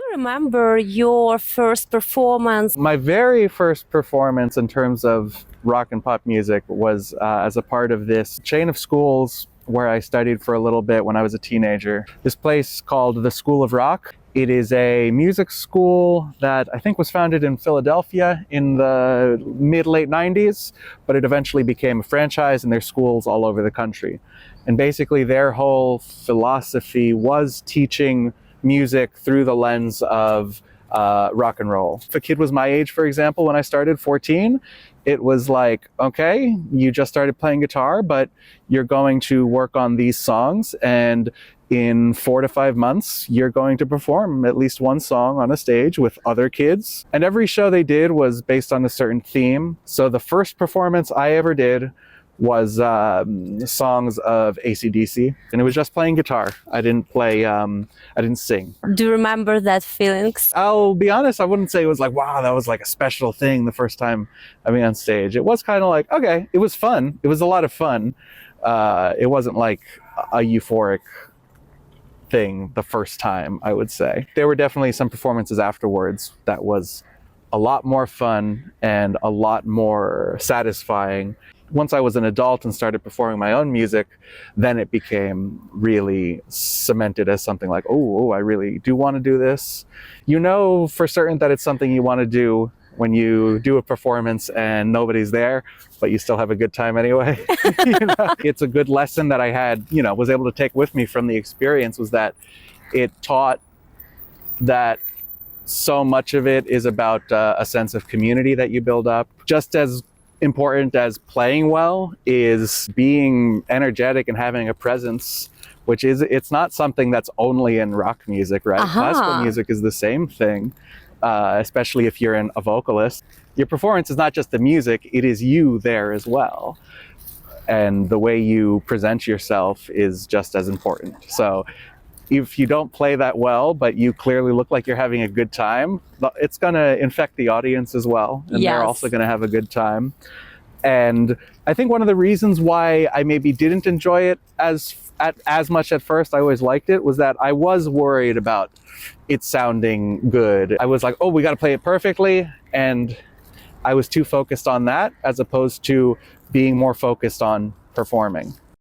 you remember your first performance? My very first performance in terms of rock and pop music was as a part of this chain of schools where I studied for a little bit when I was a teenager. This place called the School of Rock. It is a music school that I think was founded in Philadelphia in the mid-late 90s, but it eventually became a franchise and there's schools all over the country. And basically their whole philosophy was teaching music through the lens of rock and roll. If a kid was my age, for example, when I started, 14, it was like, okay, you just started playing guitar, but you're going to work on these songs, and in 4 to 5 months, you're going to perform at least one song on a stage with other kids. And every show they did was based on a certain theme. So the first performance I ever did was songs of AC/DC, and it was just playing guitar. I didn't sing. Do you remember that feelings? I'll be honest, I wouldn't say it was like, wow, that was like a special thing the first time I mean on stage. It was kind of like, okay, it was fun. It was a lot of fun. It wasn't like a euphoric thing the first time, I would say. There were definitely some performances afterwards that was a lot more fun and a lot more satisfying. Once I was an adult and started performing my own music, then it became really cemented as something like, oh, I really do want to do this. You know for certain that it's something you want to do when you do a performance and nobody's there, but you still have a good time anyway. It's a good lesson that I had, was able to take with me from the experience, was that it taught that so much of it is about a sense of community that you build up. Just as important as playing well is being energetic and having a presence, which it's not something that's only in rock music, right? Classical music is the same thing, especially if you're a vocalist. Your performance is not just the music, it is you there as well. And the way you present yourself is just as important. So if you don't play that well, but you clearly look like you're having a good time, it's going to infect the audience as well. And they're also going to have a good time. And I think one of the reasons why I maybe didn't enjoy it as much at first, I always liked it, was that I was worried about it sounding good. I was like, oh, we got to play it perfectly. And I was too focused on that as opposed to being more focused on performing.